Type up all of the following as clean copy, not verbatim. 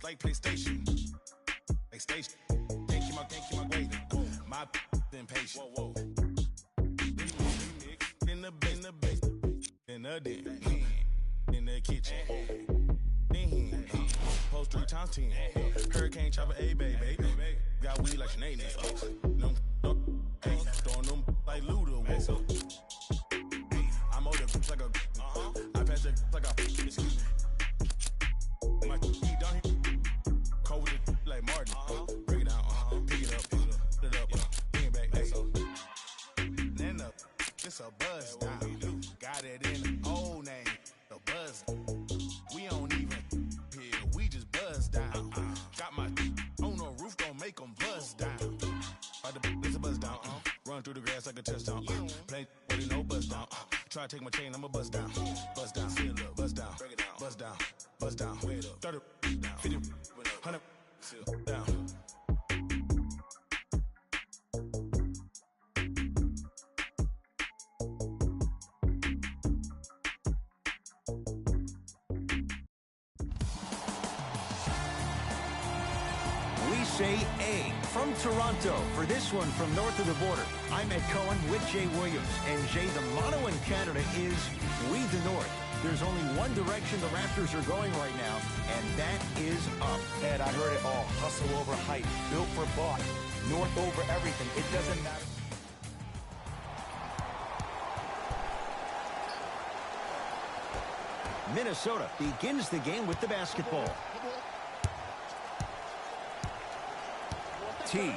like PlayStation. Like station. Can't keep my weight. My impatient. Whoa. In the basement. In the den. In the kitchen. Post 3 times 10. Hurricane chopper, a baby. Got weed like Sinead. Throwing them like Luda. I'm older like a. I pass it like a. My feet down here. Cold with it like Martin. Break it down. Pick it up. Put it up. Bring it back. Then up. It's a buzz down. Got it in the old name. The buzz. We don't even hear. We just buzz down. Got my on the roof. Gon' make them buzz down. It's a buzz down. Run through the grass like a touchdown. Play but you know buzz down. Try to take my chain, I'ma buzz down. Buzz down, seal up, buzz down, break it down, buzz down, buzz down, wait up, 30 down, 50, 100, seal down. We say A from Toronto. For this one from north of the border, I'm Ed Cohen with Jay Williams. And Jay, the motto in Canada is We the North. There's only one direction the Raptors are going right now, and that is up. Ed, I heard it all. Hustle over hype. Built for Bach. North over everything. It doesn't matter. Minnesota begins the game with the basketball. T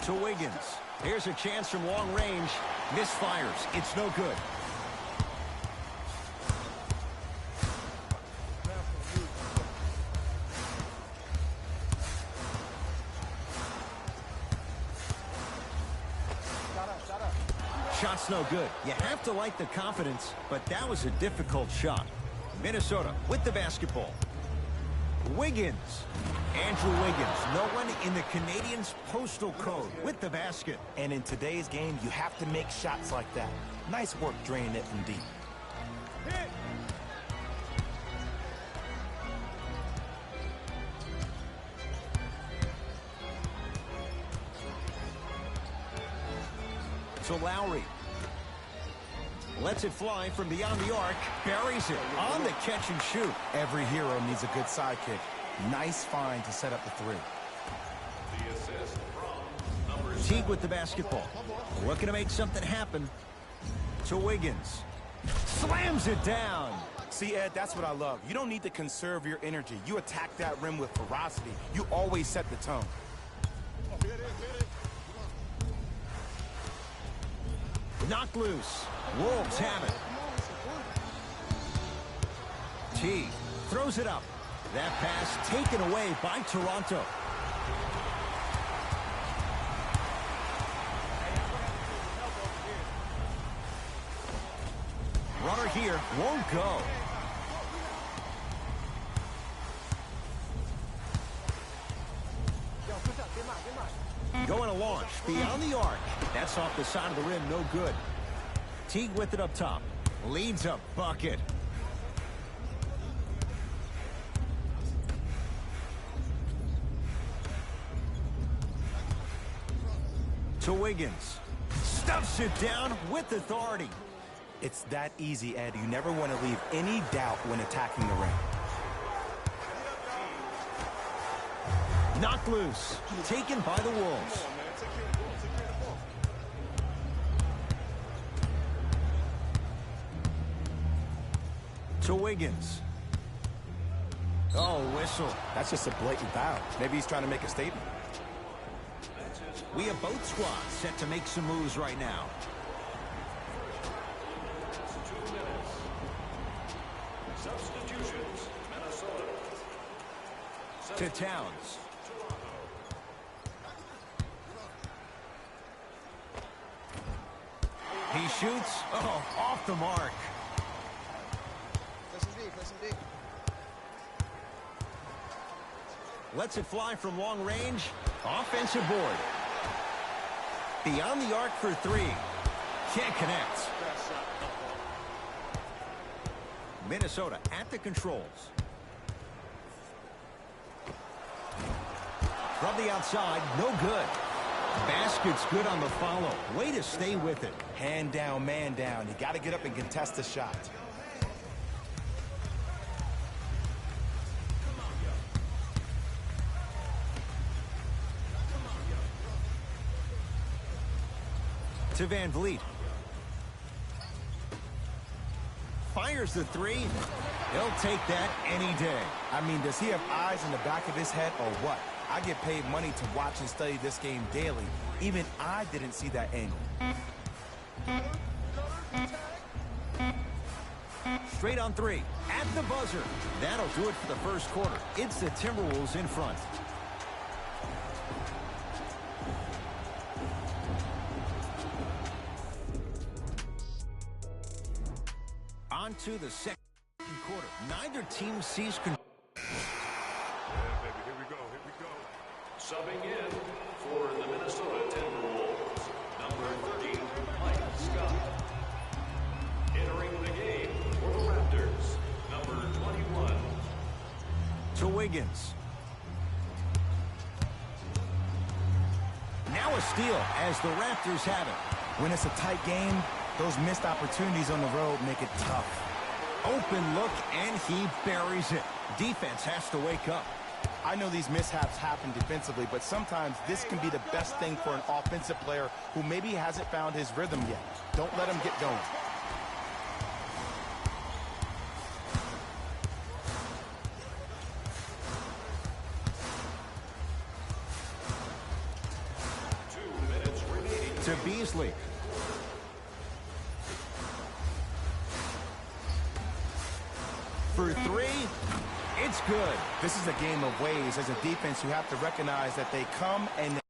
to Wiggins. Here's a chance from long range. Misfires. It's no good. Shot's no good. You have to like the confidence, but that was a difficult shot. Minnesota with the basketball. Wiggins. Andrew Wiggins, no one in the Canadians' postal code with the basket. And in today's game, you have to make shots like that. Nice work draining it from deep. Hit. So Lowry lets it fly from beyond the arc, buries it on the catch and shoot. Every hero needs a good sidekick. Nice find to set up the three. Teague with the basketball. Looking to make something happen. To Wiggins. Slams it down. See, Ed, that's what I love. You don't need to conserve your energy. You attack that rim with ferocity. You always set the tone. Knocked loose. Wolves have it. Teague throws it up. That pass taken away by Toronto. Runner here won't go. Going to launch beyond the arc. That's off the side of the rim, no good. Teague with it up top. Leads a bucket. To Wiggins. Stuffs it down with authority. It's that easy, Ed. You never want to leave any doubt when attacking the rim. Knocked loose. Taken by the Wolves. To Wiggins. Oh, whistle. That's just a blatant foul. Maybe he's trying to make a statement. We have both squads set to make some moves right now. Substitutions, Minnesota. To Towns. He shoots. Oh, off the mark. Lets it fly from long range. Offensive board. Beyond the arc for three. Can't connect. Minnesota at the controls. From the outside, no good. Basket's good on the follow. Way to stay with it. Hand down, man down. You got to get up and contest the shot. To Van Vliet. Fires the three. He'll take that any day. I mean, does he have eyes in the back of his head or what? I get paid money to watch and study this game daily. Even I didn't see that angle. Straight on three. At the buzzer. That'll do it for the first quarter. It's the Timberwolves in front. On to the second quarter. Neither team sees control. Baby, here we go. Subbing in for the Minnesota Timberwolves, number 30, Mike Scott. Entering the game for the Raptors, number 21. To Wiggins. Now a steal as the Raptors have it. When it's a tight game, those missed opportunities on the road make it tough. Open look, and he buries it. Defense has to wake up. I know these mishaps happen defensively, but sometimes this can be the best thing for an offensive player who maybe hasn't found his rhythm yet. Don't let him get going. To Beasley. For three, it's good. This is a game of ways. As a defense, you have to recognize that they come and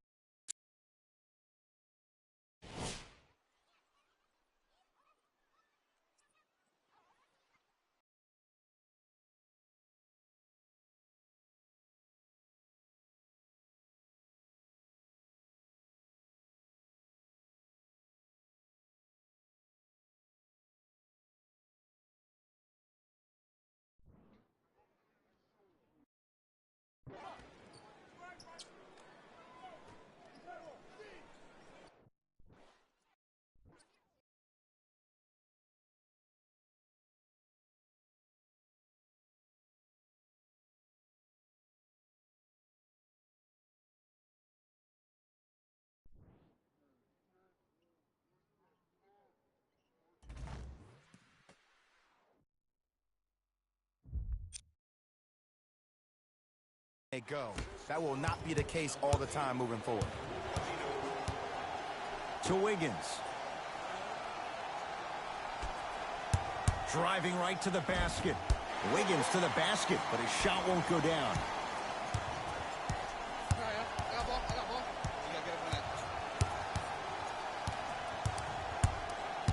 go. That will not be the case all the time moving forward. To Wiggins. Driving right to the basket. Wiggins to the basket, but his shot won't go down.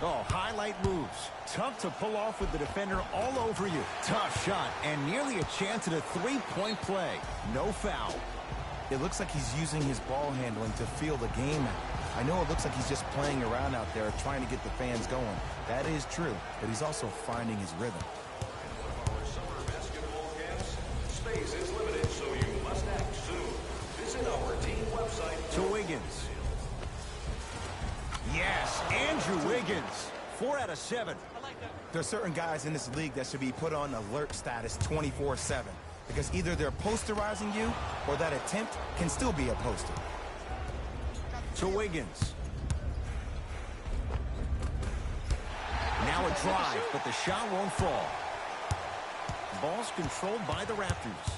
Oh, highlight moves. Tough to pull off with the defender all over you. Tough shot and nearly a chance at a three-point play. No foul. It looks like he's using his ball handling to feel the game out. I know it looks like he's just playing around out there trying to get the fans going. That is true, but he's also finding his rhythm. Our summer basketball camps, space is limited, so you must act soon. Visit our team website. To Wiggins. Yes, Andrew Wiggins. 4 out of 7. There are certain guys in this league that should be put on alert status 24/7 because either they're posterizing you or that attempt can still be a poster. To Wiggins. Now a drive, but the shot won't fall. Ball's controlled by the Raptors.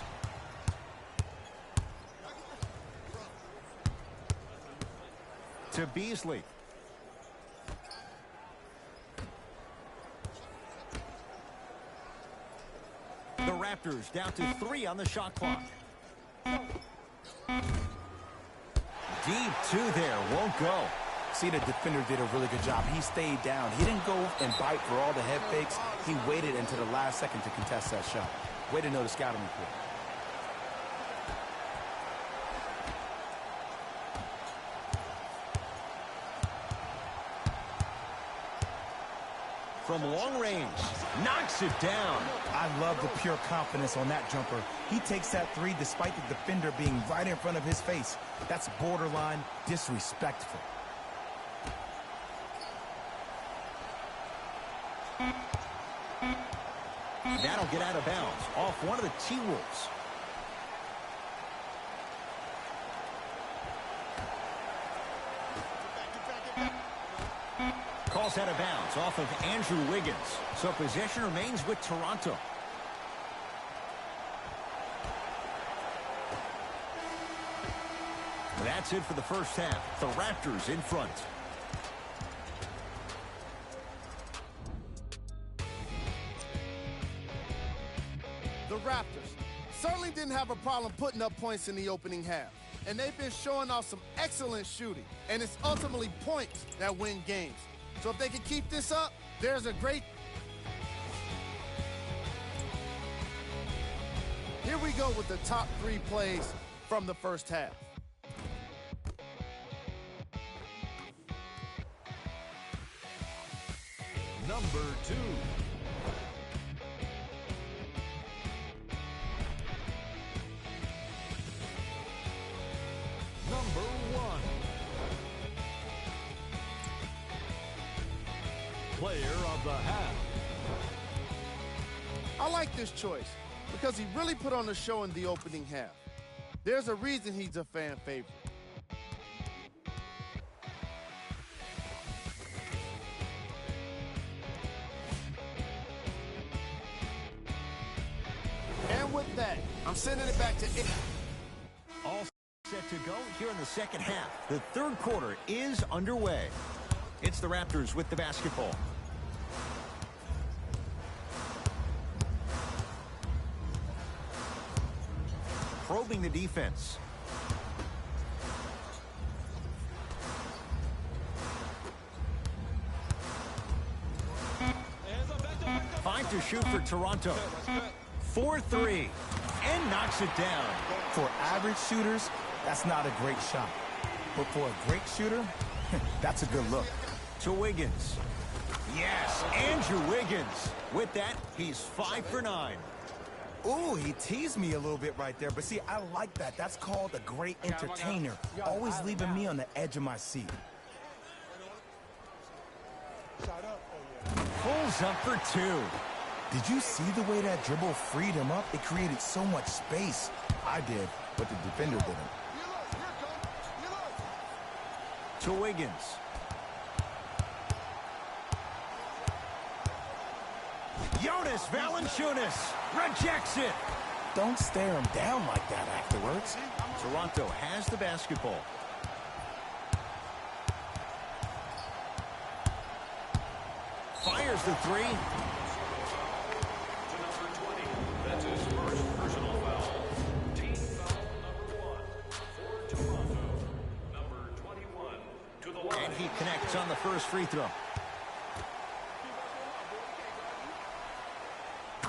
To Beasley. The Raptors down to 3 on the shot clock. Deep 2 there, won't go. See, the defender did a really good job. He stayed down. He didn't go and bite for all the head fakes. He waited until the last second to contest that shot. Way to know the scouting report. from long range. Knocks it down. I love the pure confidence on that jumper. He takes that three despite the defender being right in front of his face. That's borderline disrespectful. That'll get out of bounds off one of the T-Wolves. Calls out of bounds off of Andrew Wiggins. So possession remains with Toronto. That's it for the first half. The Raptors in front. The Raptors certainly didn't have a problem putting up points in the opening half. And they've been showing off some excellent shooting. And it's ultimately points that win games. So if they can keep this up, there's a great... Here we go with the top 3 plays from the first half. Number 2. Number 1. Player of the half. I like this choice because he really put on a show in the opening half. There's a reason he's a fan favorite. And with that, I'm sending it back to it. All set to go here in the second half. The third quarter is underway. It's the Raptors with the basketball. Probing the defense. Five to shoot for Toronto. 4-3. And knocks it down. For average shooters, that's not a great shot. But for a great shooter, that's a good look. To Wiggins. Yes, Andrew Wiggins. With that, he's 5 for 9. Ooh, he teased me a little bit right there. But see, I like that. That's called a great entertainer. Always leaving me on the edge of my seat. Pulls up for 2. Did you see the way that dribble freed him up? It created so much space. I did, but the defender didn't. To Wiggins. Jonas Valanciunas rejects it. Don't stare him down like that afterwards. Toronto has the basketball. Fires the 3. To number 20. That's his first personal foul. Team foul number 1 for Toronto. Number 21 to the line. And he connects on the first free throw.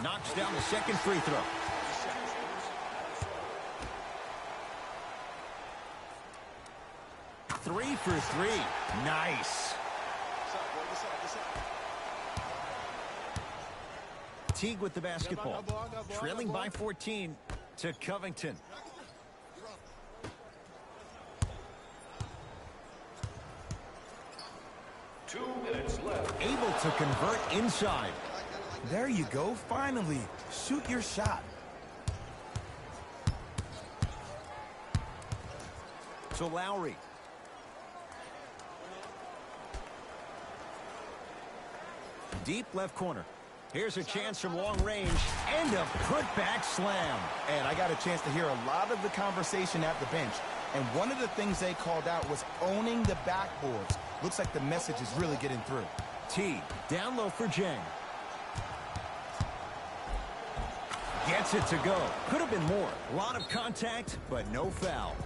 Knocks down the second free throw. Three for 3. Nice. Teague with the basketball. Trailing by 14 to Covington. Two minutes left. Able to convert inside. There you go, finally. Shoot your shot. To Lowry. Deep left corner. Here's a chance from long range and a putback slam. And I got a chance to hear a lot of the conversation at the bench. And one of the things they called out was owning the backboards. Looks like the message is really getting through. T down low for Jang. Gets it to go. Could have been more. A lot of contact, but no foul.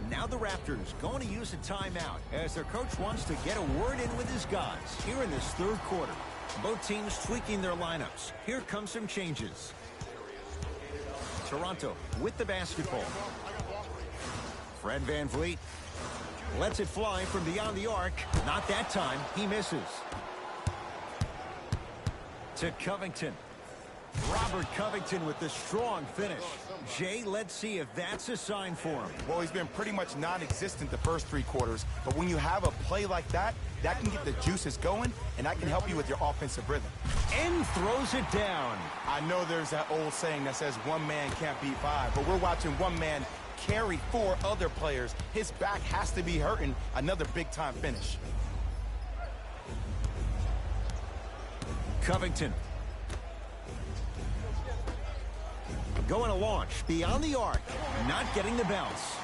Now the Raptors going to use a timeout as their coach wants to get a word in with his guys here in this third quarter. Both teams tweaking their lineups. Here come some changes. Toronto with the basketball. Fred VanVleet lets it fly from beyond the arc. Not that time. He misses. To Covington. Robert Covington with the strong finish. Jay, let's see if that's a sign for him. Well, he's been pretty much non-existent the first 3 quarters, but when you have a play like that, that can get the juices going, and that can help you with your offensive rhythm. And throws it down. I know there's that old saying that says one man can't beat 5, but we're watching one man carry 4 other players. His back has to be hurting. Another big-time finish. Covington. Going to launch beyond the arc. Not getting the bounce.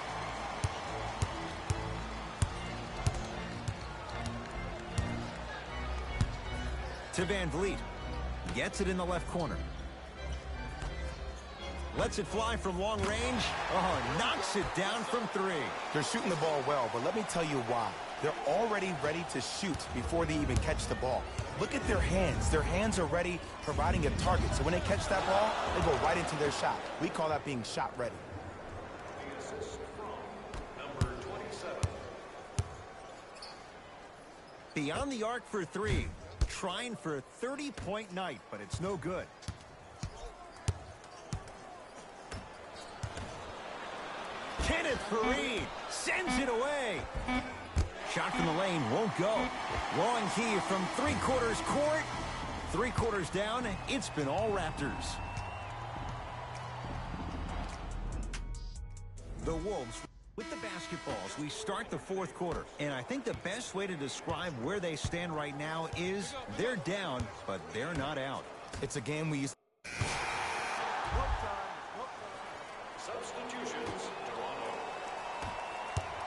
To Van Vliet. Gets it in the left corner. Lets it fly from long range. Oh, knocks it down from 3. They're shooting the ball well, but let me tell you why. They're already ready to shoot before they even catch the ball. Look at their hands. Their hands are ready, providing a target. So when they catch that ball, they go right into their shot. We call that being shot ready. The assist from number 27. Beyond the arc for 3. Trying for a 30-point night, but it's no good. Kenneth Faried sends it away. Shot from the lane won't go. Long key from 3/4 court. 3/4 down. It's been all Raptors. The Wolves with the basketballs. We start the 4th quarter. And I think the best way to describe where they stand right now is they're down, but they're not out. It's a game we used to... Substitutions, Toronto.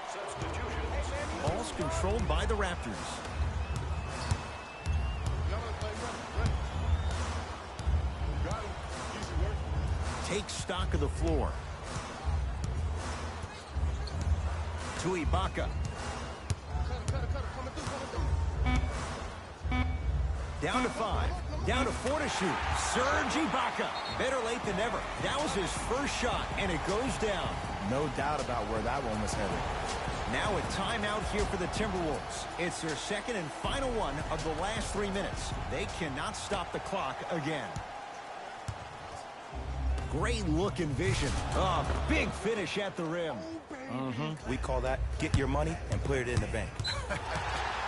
Substitutions. Ball's controlled by the Raptors. Take stock of the floor. To Ibaka. Down to 5. Down to 4 to shoot. Serge Ibaka. Better late than never. That was his first shot, and it goes down. No doubt about where that one was headed. Now a timeout here for the Timberwolves. It's their second and final one of the last 3 minutes. They cannot stop the clock again. Great look and vision. Oh, big finish at the rim. We call that get your money and put it in the bank.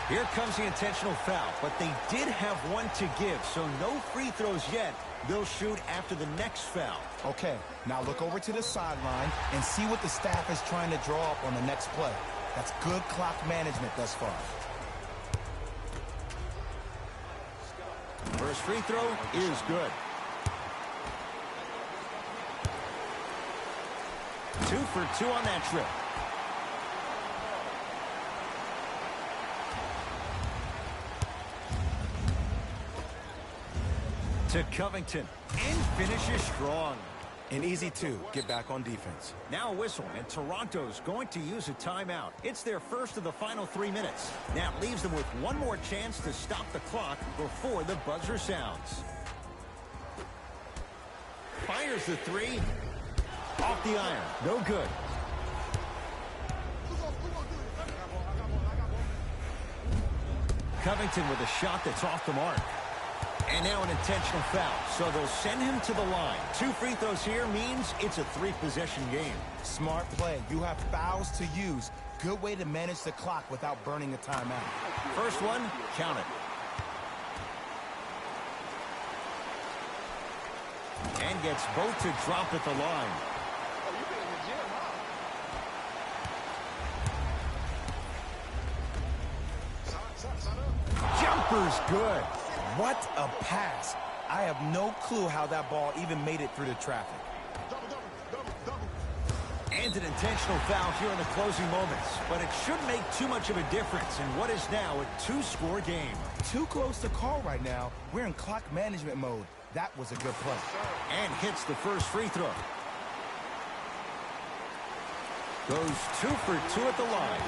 Here comes the intentional foul, but they did have one to give, so no free throws yet. They'll shoot after the next foul. Okay, now look over to the sideline and see what the staff is trying to draw up on the next play. That's good clock management thus far. First free throw is good. 2 for 2 on that trip. To Covington, and finishes strong. An easy 2, get back on defense. Now a whistle, and Toronto's going to use a timeout. It's their first of the final 3 minutes. That leaves them with one more chance to stop the clock before the buzzer sounds. Fires the 3. Off the iron, no good. Covington with a shot that's off the mark. And now an intentional foul, so they'll send him to the line. 2 free throws here means it's a 3-possession game. Smart play. You have fouls to use. Good way to manage the clock without burning a timeout. First one, count it. And gets both to drop at the line. Jumper's good. What a pass. I have no clue how that ball even made it through the traffic. And an intentional foul here in the closing moments. But it shouldn't make too much of a difference in what is now a 2-score game. Too close to call right now. We're in clock management mode. That was a good play. And hits the first free throw. Goes 2 for 2 at the line.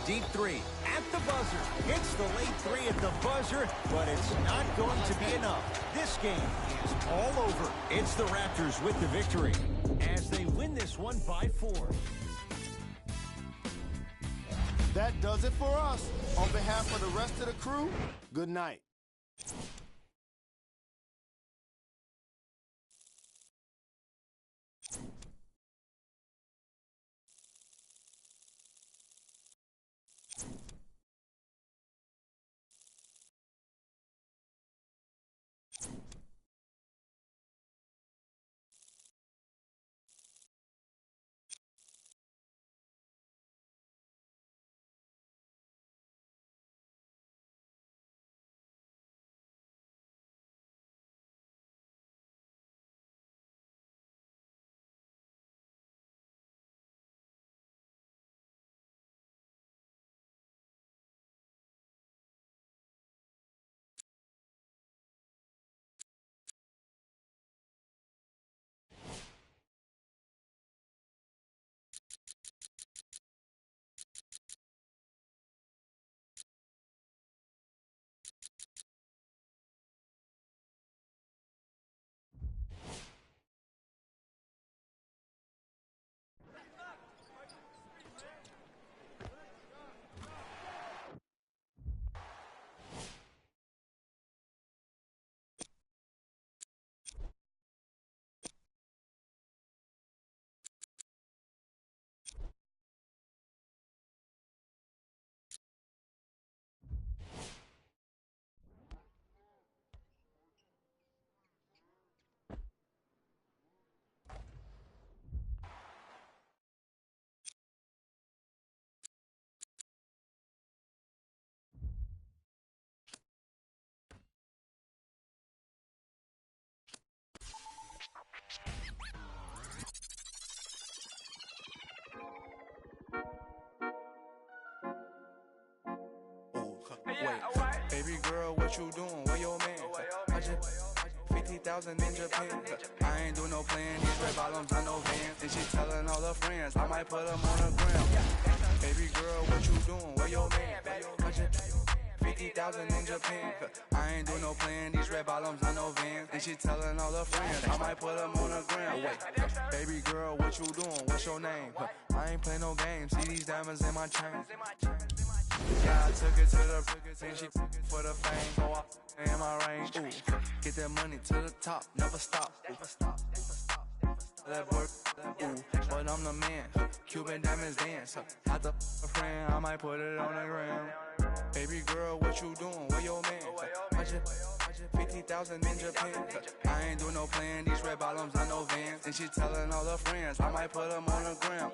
Deep 3 at the buzzer. Hits the late 3 at the buzzer, but it's not going to be enough. This game is all over. It's the Raptors with the victory as they win this one by 4. That does it for us. On behalf of the rest of the crew, good night. Wait, baby girl, what you doing? Where your man? I just 50,000 in Japan. I ain't do no plan. These red bottoms, I know Vans. And she telling all her friends, I might put them on the gram. Baby girl, what you doing? Where your man? I just 50,000 in Japan. I ain't do no plan. These red bottoms, I know Vans. And she telling all her friends, I might put them on the gram. Wait, baby girl, what you doing? What's your name? I ain't play no games. See these diamonds in my chain. Yeah, I took it to the and she for the fame, so I in my range. Ooh, get that money to the top, never stop. That work, ooh, but I'm the man. Cuban diamonds dance. Had the friend, I might put it on the gram. Baby girl, what you doing? Where your man? I just 50,000 in Japan. I ain't do no plan. These red bottoms, I know Vans. And she telling all her friends, I might put them on the gram.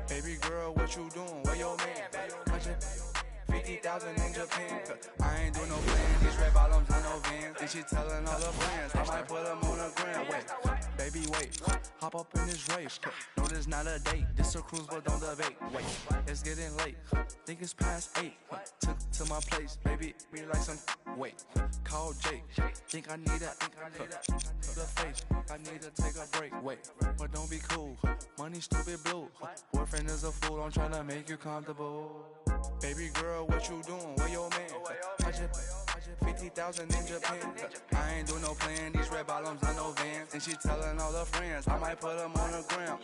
Baby girl, what you doing? Where your man? I just 50,000 in Japan. I ain't do no plan. These red bottoms, I know Vans. And she telling all her friends, I might put them on the gram. Wait, baby, wait. Hop up in this race. No, this not a date. This a cruise, but don't debate. Wait, it's getting late. Think it's past 8. Took to my place, baby. Me like some. Wait, call Jake. Think I need that. The face. I need to take a break. Wait, but don't be cool. Money stupid blue. Boyfriend is a fool. I'm trying to make you comfortable. Baby girl, what you doing? Where your man? I just 50,000 in Japan. I ain't do no plan. These red bottoms, I know Vans. And she telling all her friends, I might put them on the gram.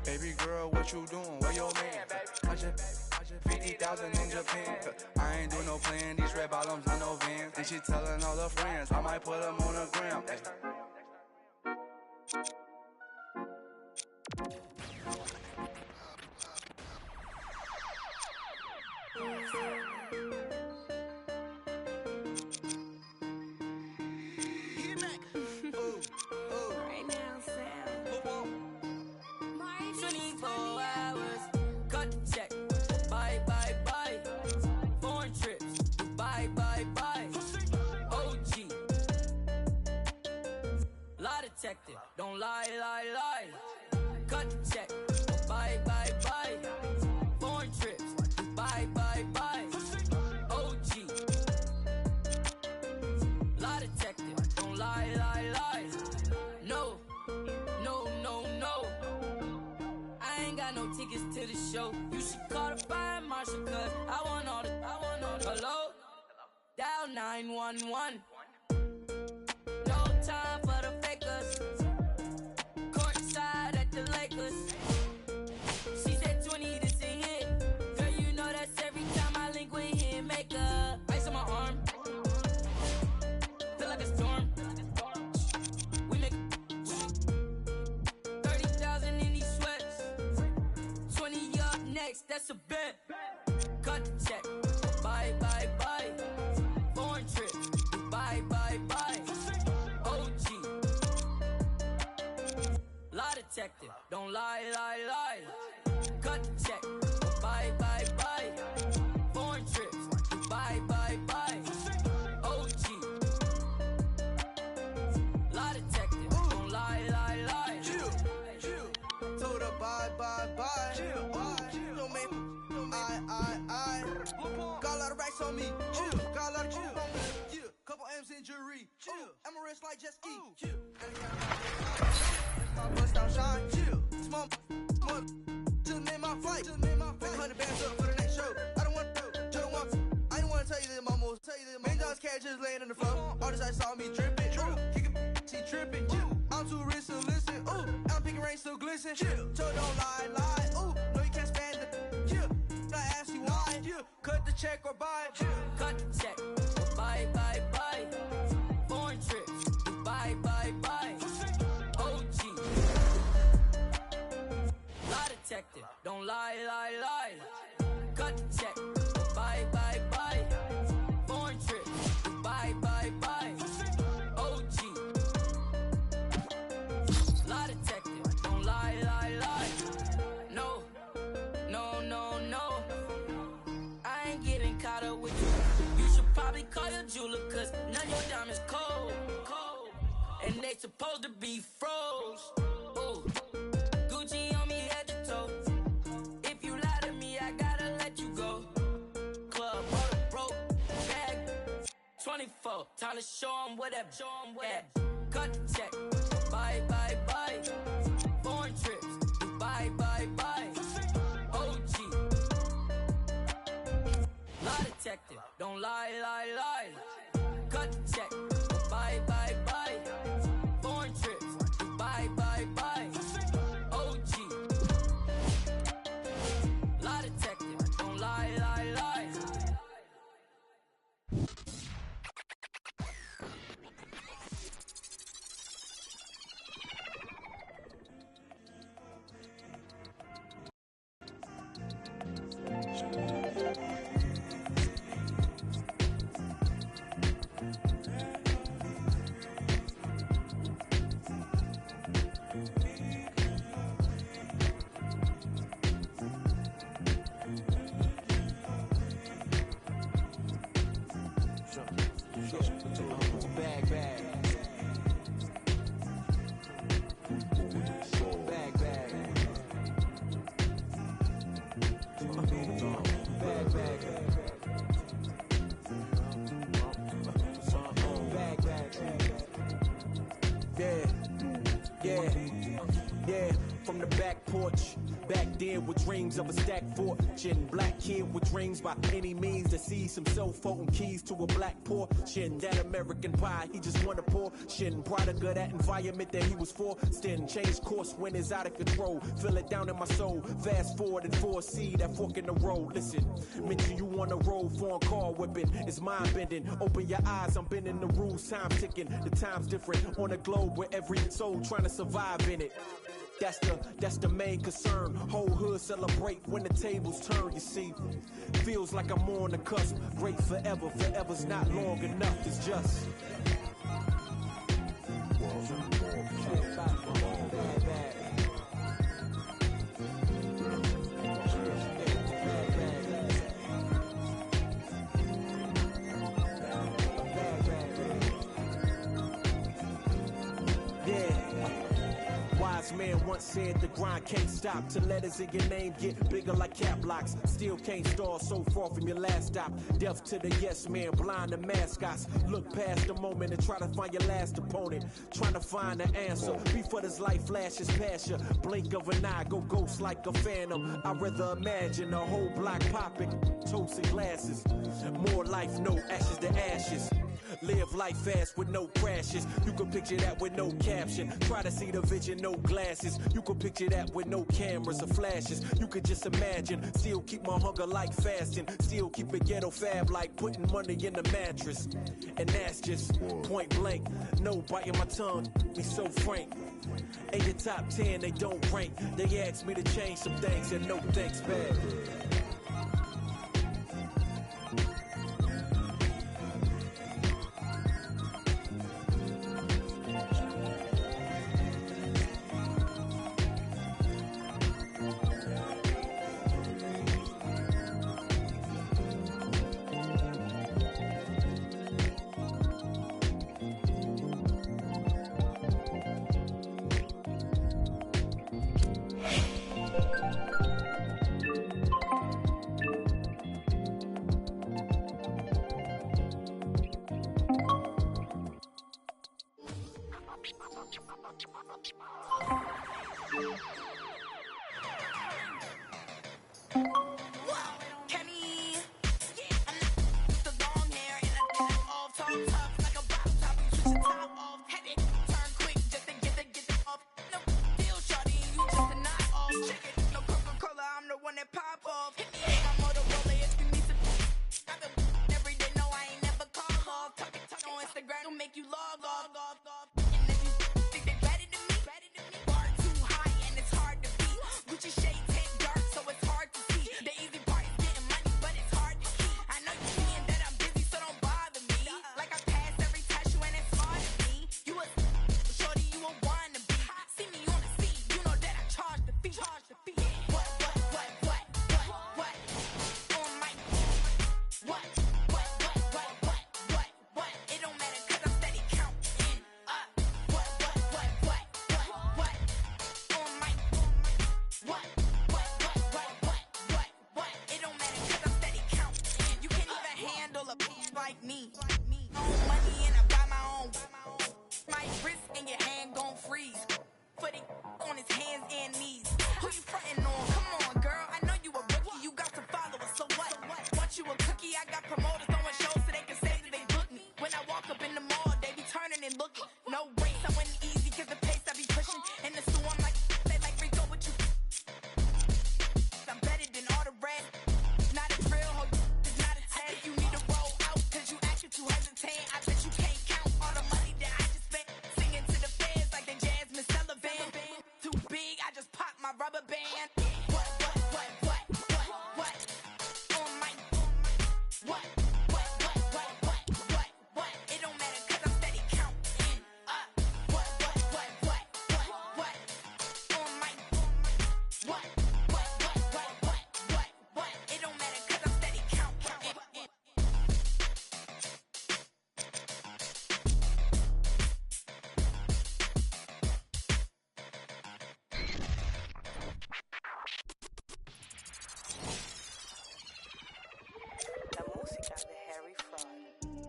Baby girl, what you doing? Where your man? I just 50,000 in Japan. I ain't do no plan. These red bottoms, I know Vans. And she telling all her friends, I might put them on the gram. Right now, Sam. 24 hours, cut the check. Bye, bye, bye. Foreign trips, bye, bye, bye. OG. Lie detector, don't lie, lie, lie. Cut the check. Bye, bye, bye. Foreign trips, bye, bye, bye. OG. Lie detector, don't lie, lie, lie. No, no, no, no. I ain't got no tickets to the show. You should call the fire marshal, cause I want all the. Hello? Dial 911. No time for the fakers. Courtside at the Lakers. She said 20, this a hit. Girl, you know that's every that's a bet. Cut the check. Bye, bye, bye. Foreign trip. Bye, bye, bye. OG. Lie detective. Don't lie, lie, lie. Cut the check. Bye, bye, bye. Foreign trips. Bye, bye, bye. OG. Lie detective. Don't lie, lie, lie. Told her bye, bye, bye. Don't make I. Got a lot of racks on me. Got a lot of chill on me. Couple M's in jewelry. I'm a rich like just eat. My bust down shine. Small just made my flight. 100 bands up for the next show. I don't want to. I don't want to tell you that mama. Main John's cat just laying on the floor. All this I saw me dripping. Kicking, she tripping. I'm too rich to listen. Ooh, I'm picking rain still glisten. So don't lie, lie. Ooh, no you can't stand it. I ask you why. Cut the check or buy. Cut the check. Bye, bye, bye. Foreign trips. Bye, bye, bye. OG. Lie detective. Don't lie, lie, lie. Cut the check. Bye, bye, bye. Foreign trips. Bye, bye, bye. OG. Lie detective. Don't lie, lie, lie. No. No, no, no. I ain't getting caught up with you. You should probably call your jeweler, cause none of your diamonds cold. And they supposed to be froze. Ooh. Gucci on me head to toe. If you lie to me, I gotta let you go. Club, broke, bag, 24. Time to show 'em whatever. Cut the check. Bye, bye, bye. Foreign trips. Bye, bye, bye. OG. Lie detective. Don't lie, lie, lie. Cut the check. Bye, bye, bye. Foreign trips. Bye, bye, bye. OG. Lie detective. Don't lie, lie, lie. Yeah, from the back porch. Back then with dreams of a stacked fortune. Black kid with dreams by any means to see some cell phone keys to a black portion. That American pie, he just wanna portion. Product of that environment that he was forced in. Changed course when it's out of control. Feel it down in my soul. Fast forward and foresee that fork in the road. Listen, mention you on the road, foreign car whipping. It's mind bending. Open your eyes, I'm bending the rules. Time ticking. The time's different on a globe where every soul trying to survive in it. That's the main concern. Whole hood celebrate when the tables turn, you see. Feels like I'm on the cusp. Great forever, forever's not long enough. It's just man once said the grind can't stop till letters in your name get bigger like cap locks. Still can't stall so far from your last stop. Deaf to the yes man, blind to mascots. Look past the moment and try to find your last opponent. Trying to find the answer before this life flashes past you. Blink of an eye, go ghost like a phantom. I'd rather imagine a whole block popping, toasting glasses. More life, no ashes to ashes. Live life fast with no crashes. You can picture that with no caption. Try to see the vision, no glasses. You can picture that with no cameras or flashes. You could just imagine. Still keep my hunger like fasting. Still keep it ghetto fab like putting money in the mattress. And that's just point blank. No biting my tongue, be so frank. In your top 10, they don't rank. They asked me to change some things and no thanks back.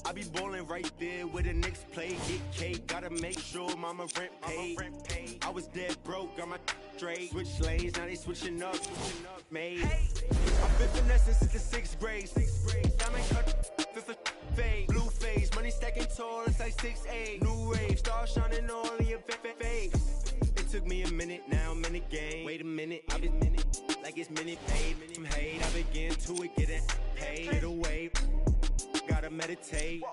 I be ballin' right there where the Knicks play. Get cake, gotta make sure mama rent paid. I was dead broke, got my straight. Switch lanes, now they switching up, made. I've been finessing since the 6th grade. Diamond cut, fifth fade. Blue face, money stacking tall, it's like 6'8". New wave, stars shining all in your face. It took me a minute, now I'm in the game. Wait a minute, I've been in it, like it's minute paid. From hate, I begin to it, getting paid. Get away, gotta meditate.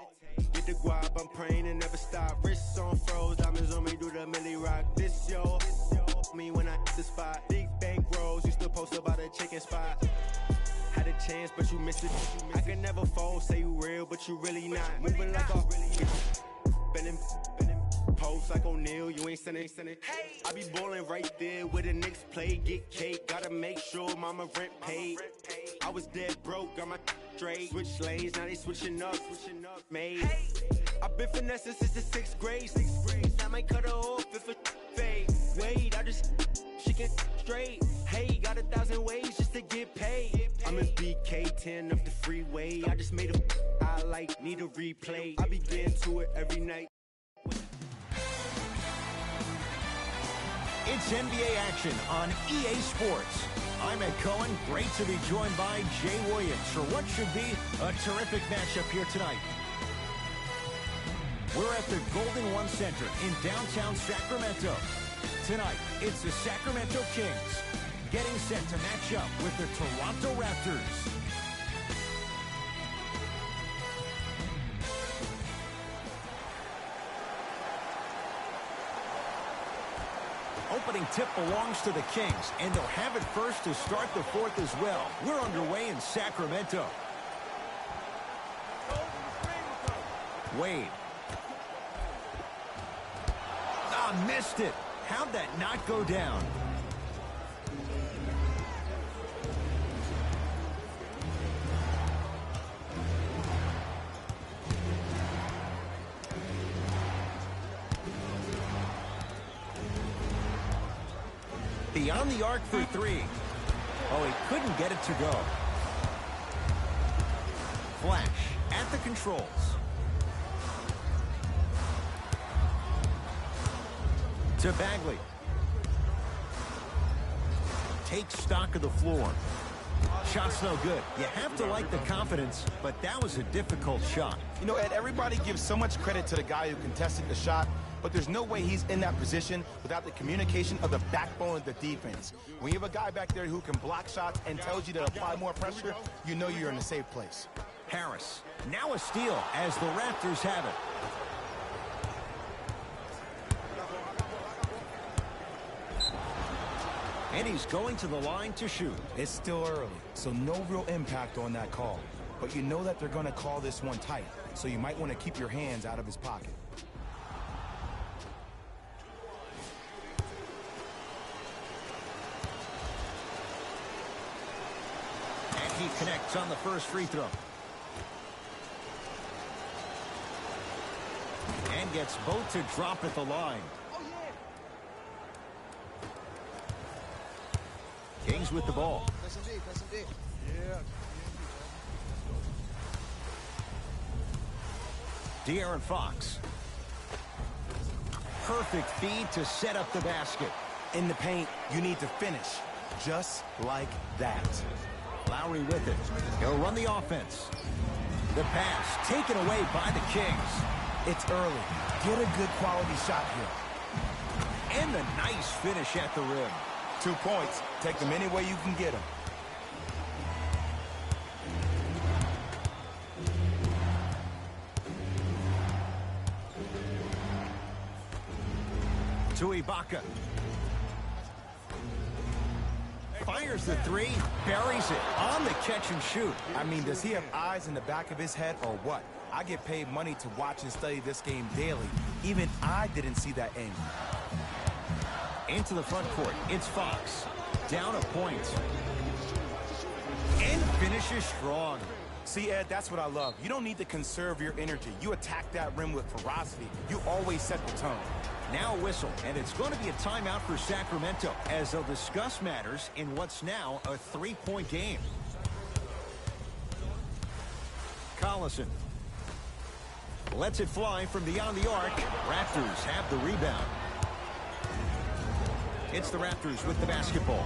Get the guap, I'm praying and never stop. Wrists on froze, diamonds on me, do the milli rock. This yo, me when I hit the spot. Big bank rolls, used to post about a chicken spot. Had a chance, but you missed it. I can never fold, say you real, but you really not. Moving like a bending, post like O'Neal, you ain't sending. I be ballin' right there where the Knicks play. Get cake, gotta make sure mama rent paid. I was dead broke, got my straight. Switch lanes, now they switching up, made. I've been finessing since the 6th grade. I might cut her off if a fade. Wait, I just, she can straight. Hey, got 1,000 ways just to get paid. I'm in BK10 up the freeway. I just made a I like, need a replay. I be getting to it every night. It's NBA action on EA Sports. I'm Ed Cohen. Great to be joined by Jay Williams for what should be a terrific matchup here tonight. We're at the Golden One Center in downtown Sacramento. Tonight, it's the Sacramento Kings getting set to match up with the Toronto Raptors. Opening tip belongs to the Kings, and they'll have it first to start the fourth as well. We're underway in Sacramento. Wade. Missed it. How'd that not go down? Beyond the arc for three. Oh, he couldn't get it to go. Flash at the controls. To Bagley. Takes stock of the floor. Shot's no good. You have to like the confidence, but that was a difficult shot. You know, Ed, everybody gives so much credit to the guy who contested the shot, but there's no way he's in that position without the communication of the backbone of the defense. When you have a guy back there who can block shots and tells you to apply more pressure, you know you're in a safe place. Harris, now a steal as the Raptors have it. And he's going to the line to shoot. It's still early, so no real impact on that call. But you know that they're going to call this one tight, so you might want to keep your hands out of his pocket. And he connects on the first free throw. And gets both to drop at the line. Kings with the ball. De'Aaron Fox. Perfect feed to set up the basket. In the paint, you need to finish just like that. Lowry with it. He'll run the offense. The pass taken away by the Kings. It's early. Get a good quality shot here. And the nice finish at the rim. 2 points. Take them any way you can get them. To Ibaka. Fires the three, buries it on the catch and shoot. I mean, does he have eyes in the back of his head or what? I get paid money to watch and study this game daily. Even I didn't see that angle. Into the front court, it's Fox. Down a point. And finishes strong. See, Ed, that's what I love. You don't need to conserve your energy. You attack that rim with ferocity. You always set the tone. Now a whistle, and it's going to be a timeout for Sacramento as they'll discuss matters in what's now a three-point game. Collison lets it fly from beyond the arc. Raptors have the rebound. It's the Raptors with the basketball.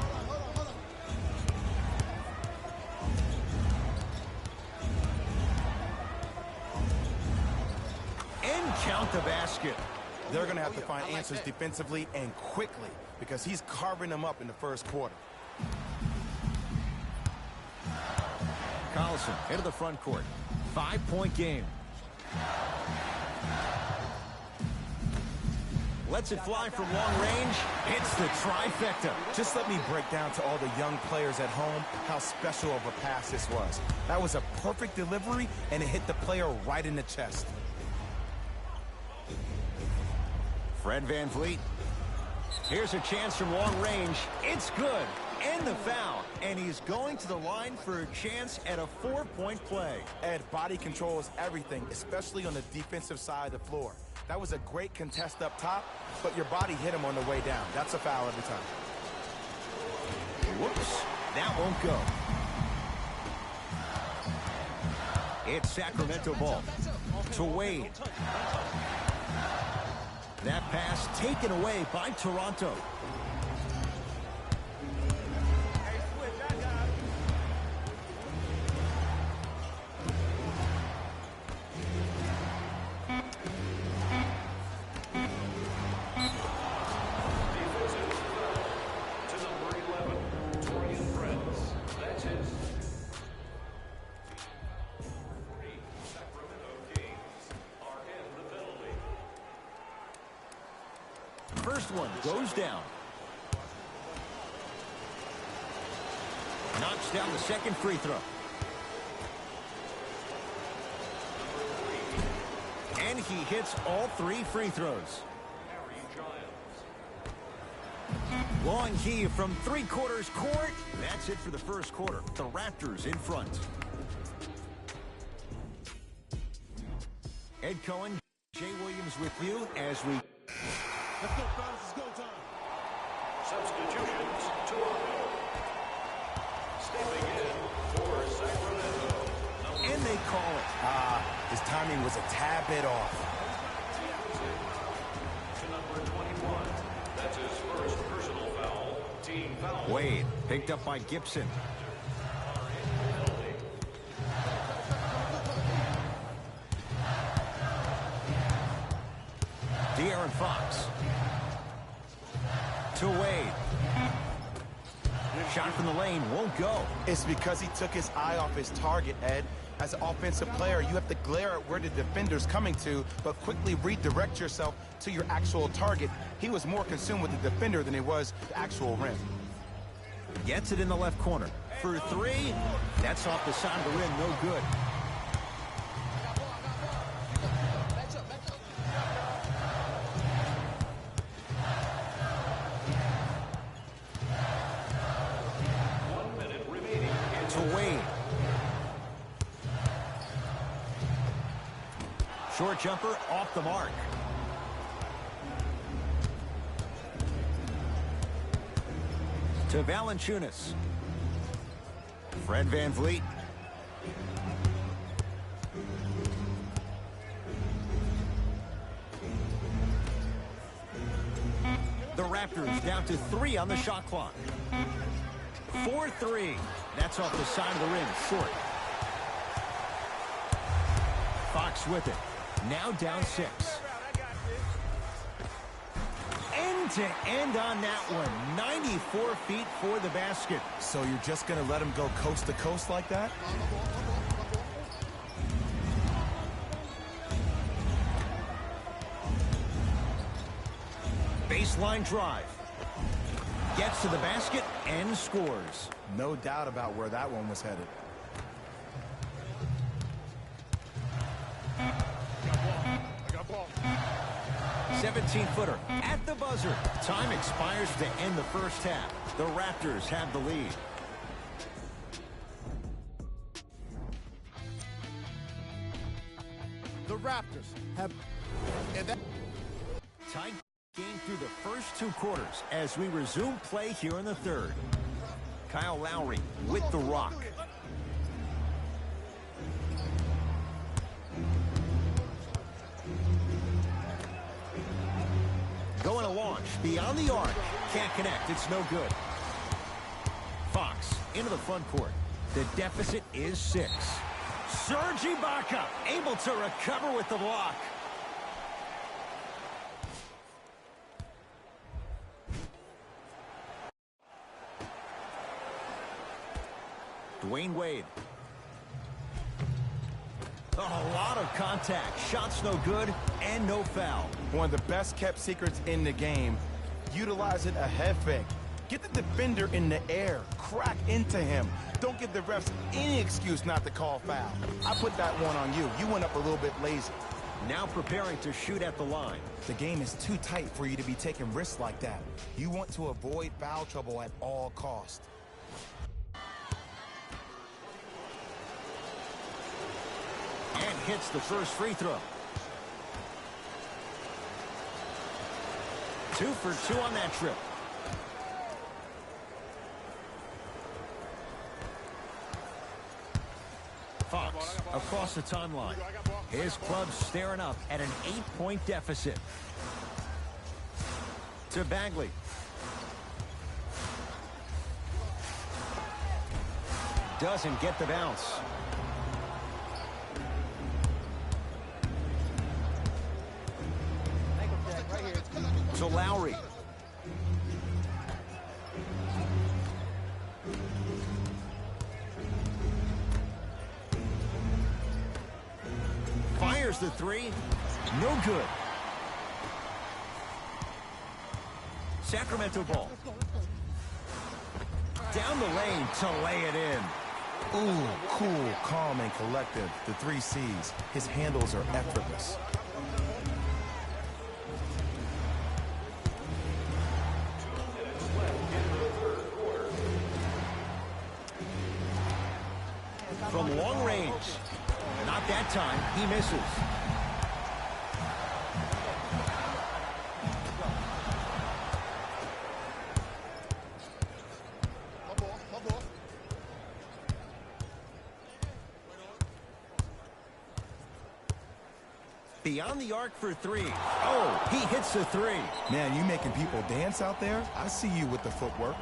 And count the basket. They're going to have to find answers defensively and quickly because he's carving them up in the first quarter. Collison into the front court. 5-point game. Lets it fly from long range. Hits the trifecta. Just let me break down to all the young players at home how special of a pass this was. That was a perfect delivery, and it hit the player right in the chest. Fred VanVleet. Here's a chance from long range. It's good. And the foul. And he's going to the line for a chance at a 4-point play. Ed, body control is everything, especially on the defensive side of the floor. That was a great contest up top, but your body hit him on the way down. That's a foul every time. Whoops. That won't go. It's Sacramento ball. To Wade. That pass taken away by Toronto. first one goes down. Knocks down the second free throw. And he hits all 3 free throws. Long heave from 3/4 court. That's it for the first quarter. The Raptors in front. Ed Cohen, Jay Williams with you as we... Let's go, fellas. It's go time. Substitutions, Toronto. Stepping in for Sacramento. And they call it. His timing was a tad bit off. To number 21. That's his first personal foul. Team foul. Wade picked up by Gibson. De'Aaron Fox. To Wade. Shot from the lane won't go. It's because he took his eye off his target, Ed. As an offensive player, you have to glare at where the defender's coming to, but quickly redirect yourself to your actual target. He was more consumed with the defender than he was the actual rim. Gets it in the left corner. For 3, that's off the side of the rim, no good. To Wade. Short jumper off the mark. To Valanciunas. Fred VanVleet. The Raptors down to 3 on the shot clock. 4-3. That's off the side of the rim, short. Fox with it. Now down 6. End to end on that one. 94 feet for the basket. So you're just going to let him go coast to coast like that? Baseline drive. Gets to the basket and scores. No doubt about where that one was headed. I got ball. 17-footer at the buzzer. Time expires to end the first half. The Raptors have the lead. The Raptors have... And that... Tight game through the first 2 quarters as we resume play here in the third. Kyle Lowry with the rock. Going to launch beyond the arc. Can't connect. It's no good. Fox into the front court. The deficit is 6. Serge Ibaka able to recover with the block. Dwayne Wade. A lot of contact. Shots no good and no foul. One of the best kept secrets in the game. Utilize it a head fake. Get the defender in the air. Crack into him. Don't give the refs any excuse not to call foul. I put that one on you. You went up a little bit lazy. Now preparing to shoot at the line. The game is too tight for you to be taking risks like that. You want to avoid foul trouble at all costs. And hits the first free throw. 2 for 2 on that trip. Fox across the timeline. His club staring up at an 8-point deficit. To Bagley. Doesn't get the bounce. To Lowry. Fires the 3. No good. Sacramento ball. Down the lane to lay it in. Ooh, cool, calm, and collective. The 3 C's. His handles are effortless. From long range. Not that time. He misses. Beyond the arc for 3. Oh, he hits the 3. Man, you making people dance out there? I see you with the footwork.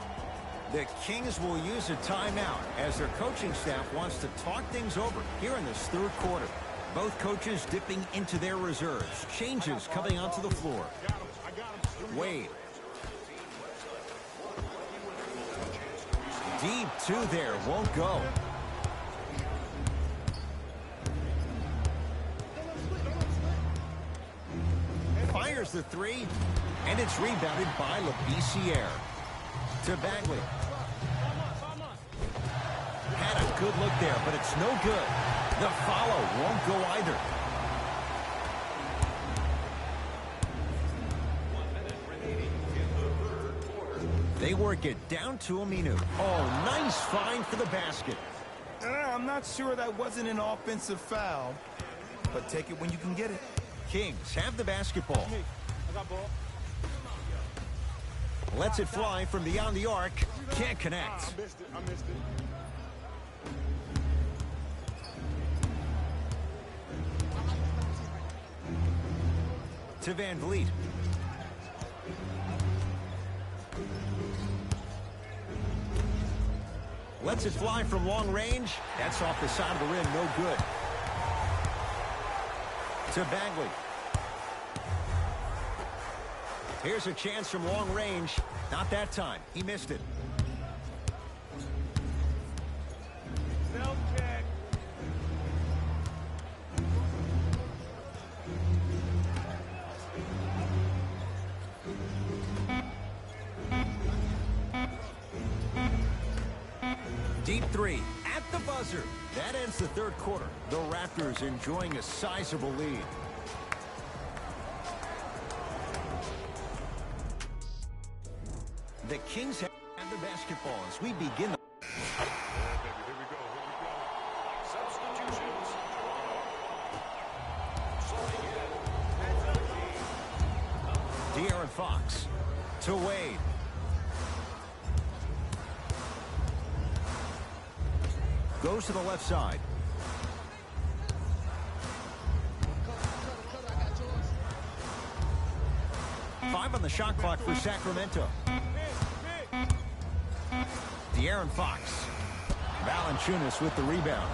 The Kings will use a timeout as their coaching staff wants to talk things over here in this third quarter. Both coaches dipping into their reserves. Changes coming onto the floor. Wade. Deep 2 there. Won't go. Fires the 3, and it's rebounded by Labissiere. To Bagley. Had a good look there, but it's no good. The follow won't go either. They work it down to Aminu. Oh, nice find for the basket. I'm not sure that wasn't an offensive foul, but take it when you can get it. Kings have the basketball. Lets it fly from beyond the arc. Can't connect. I missed it. To Van Vliet. Lets it fly from long range. That's off the side of the rim. No good. To Bagley. Here's a chance from long range. Not that time. He missed it. Self-check. Deep 3 at the buzzer. That ends the third quarter. The Raptors enjoying a sizable lead. The Kings have the basketball as we begin. Here we go. Substitutions. De'Aaron Fox to Wade. Goes to the left side. Five on the shot clock for Sacramento. De'Aaron Fox. Valanciunas with the rebound.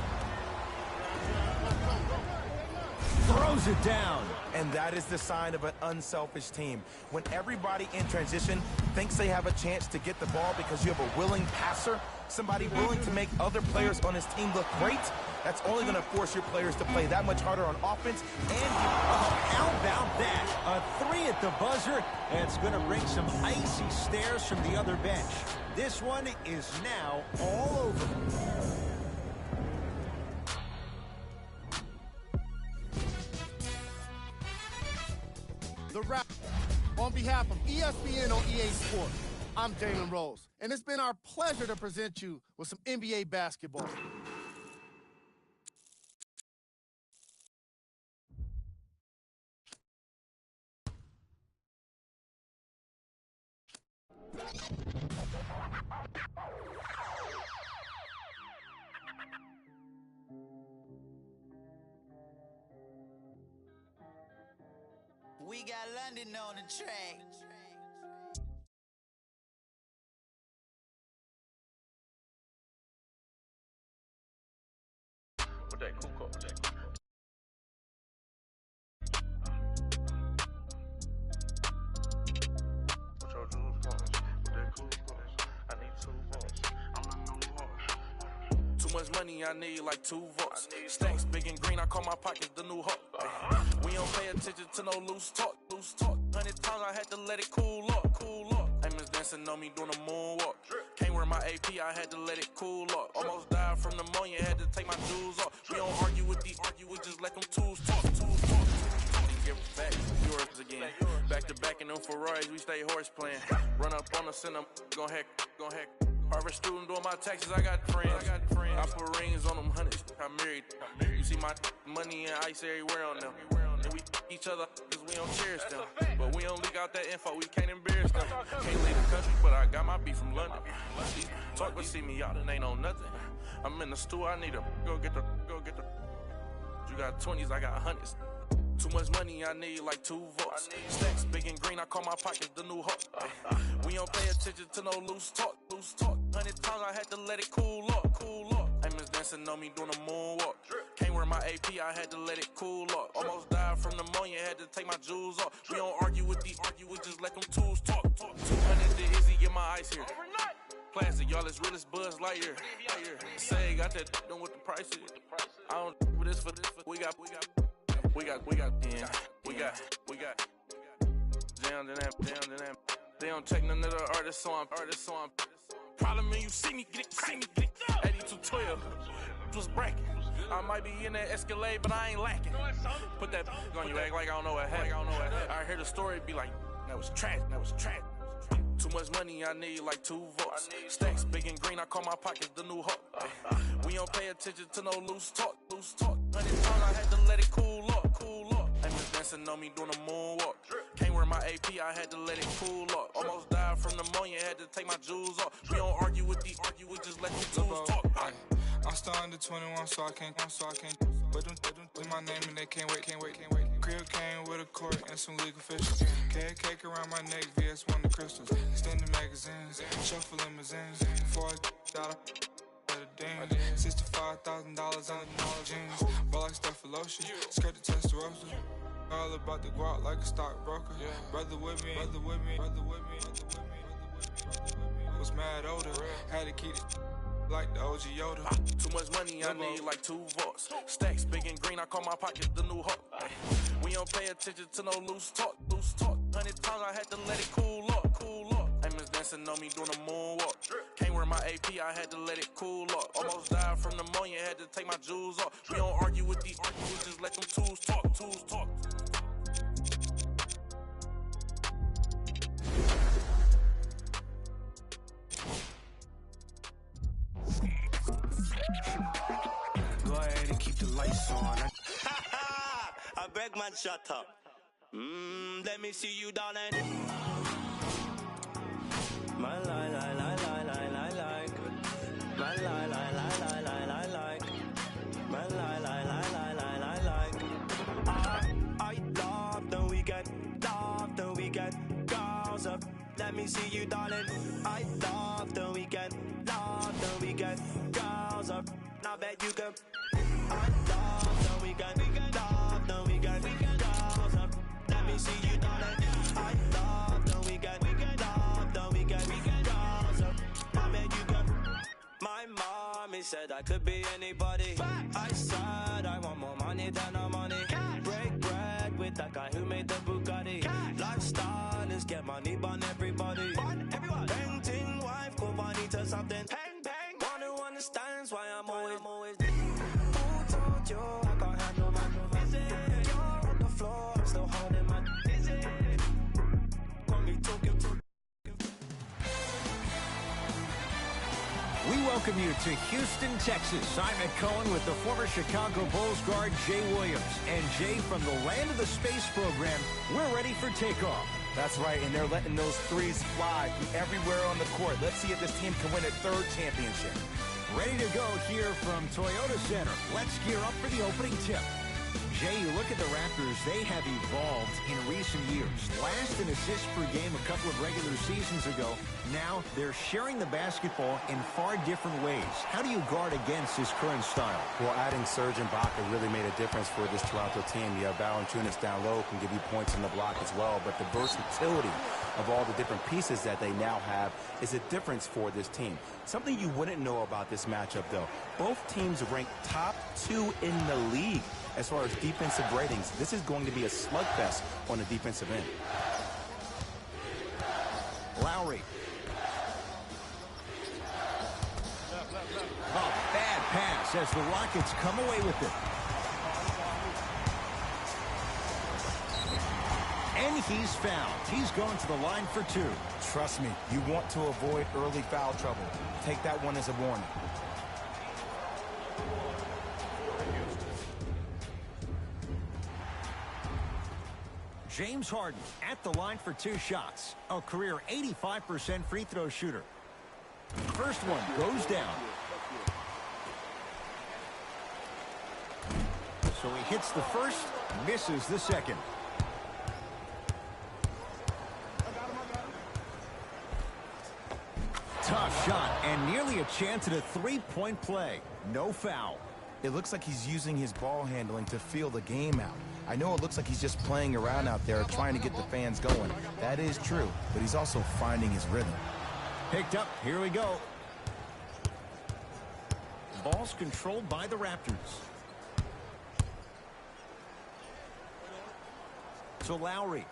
Throws it down. And that is the sign of an unselfish team. When everybody in transition thinks they have a chance to get the ball because you have a willing passer, somebody willing to make other players on his team look great, that's only going to force your players to play that much harder on offense. And how about that? A 3 at the buzzer. That's going to bring some icy stares from the other bench. This one is now all over. The Raptors. On behalf of ESPN on EA Sports, I'm Jalen Rose, and it's been our pleasure to present you with some NBA basketball. We got London on the track. With that cool coat, What's your jewels boss? With that cool boss. I need 2 votes. I'm a new boss. Too much money, I need like 2 votes. Stacks big and green, I call my pockets the new Hulk. We don't pay attention to no loose talk. 100 times I had to let it cool up. Famous dancing on me doing a moonwalk. Can't wear my AP, I had to let it cool up. Almost died from pneumonia, had to take my jewels off. We don't argue with these, we just let them tools talk. And give it back, yours again. Back to back in them Ferraris, we stay horse playing. Run up on us and I'm gon' heck. Harvard student doing my taxes, I got friends. I put rings on them hundreds, I'm married. You see my money and ice everywhere on them. And we each other cause we don't cherish them. But we don't leak out that info, we can't embarrass them. Can't leave the country, but I got my beef from London. These talk but see me out and ain't on nothing. I'm in the stew, I need to go get the. You got 20s, I got hundreds. Too much money, I need like 2 votes. Stacks big and green, I call my pockets the new hawk. We don't pay attention to no loose talk. 100 times I had to let it cool up. Famous dancing on me doing a moonwalk. Can't wear my AP, I had to let it cool up. Almost died from pneumonia, had to take my jewels off. We don't argue with these, we just let them tools talk. 200 to Izzy, get my ice here. Plastic, y'all as real as Buzz Lightyear. Say, got that done with the price. I don't with this for this. We got. Down to them. They don't take none of the artists, so I'm. Problem is you see me get it. 8212 was bracket. I might be in that Escalade, but I ain't lacking. Put that on you, act like I don't know what happened. I heard the story, be like, that was trash. Too much money, I need like 2 votes. Stacks big and green, I call my pockets the new hawk. We don't pay attention to no loose talk. 100 times I had to let it cool up. Famous dancing on me doing a moonwalk. Can't wear my AP, I had to let it cool up. Almost died from pneumonia, had to take my jewels off. We don't argue with these, we just let the tools talk. I'm still under 21, so I can't. But them my name and they can't wait. Crib came with a court and some legal officials. Cake around my neck, VS1 the crystals. Extended magazines, shuffle limousines. Before I got a ding. $65,000 on the jeans. Ball like stuff for lotion. Skirt the Testarossa. All about the guap like a stockbroker. Brother with me. Was mad older. Had to keep it like the OG Yoda. Too much money, I need like 2 votes. Stacks big and green, I call my pockets the new hawk. We don't pay attention to no loose talk. 100 times I had to let it cool up. Famous dancing on me doing a moonwalk. Can't wear my AP, I had to let it cool up. Almost died from pneumonia, had to take my jewels off. We don't argue with these, we just let them tools talk. Go ahead and keep the lights on. I beg man, shut up. Let me see you, darling. My like. My like. My like. I love the weekend. Girls up. Let me see you, darling. I love the weekend. Girls up. I bet you can. I love the weekend. Girls up. Let me see you, darling. I love the weekend. Girls up. I bet you can. My mommy said I could be anybody. I said I want more money than no money. Break bread with that guy who made the Bugatti. Lifestyle is get money, burn everybody. Painting wife, go money to something. One who understands why I'm always. Who told you I can't handle my? You're on the floor, I'm still holding my. Got me talking. We welcome you to Houston, Texas. I'm Ed Cohen with the former Chicago Bulls guard Jay Williams. And Jay, from the land of the space program, we're ready for takeoff. That's right, and they're letting those threes fly from everywhere on the court. Let's see if this team can win a 3rd championship. Ready to go here from Toyota Center. Let's gear up for the opening tip. Jay, you look at the Raptors, they have evolved in recent years. Last in assists per game a couple of regular seasons ago. Now they're sharing the basketball in far different ways. How do you guard against this current style? Well, adding Serge and Ibaka really made a difference for this Toronto team. You have Valanciunas down low, can give you points in the block as well. But the versatility of all the different pieces that they now have is a difference for this team. Something you wouldn't know about this matchup, though. Both teams rank top 2 in the league as far as defensive ratings. This is going to be a slugfest on the defensive end. Lowry. Oh, bad pass as the Rockets come away with it. And he's fouled. He's going to the line for 2. Trust me, you want to avoid early foul trouble. Take that one as a warning. James Harden at the line for 2 shots. A career 85% free throw shooter. First one goes down. So he hits the first, misses the second. Tough shot and nearly a chance at a 3-point play. No foul. It looks like he's using his ball handling to feel the game out. I know it looks like he's just playing around out there trying to get the fans going. That is true, but he's also finding his rhythm. Picked up. Here we go. Ball's controlled by the Raptors. So Lowry.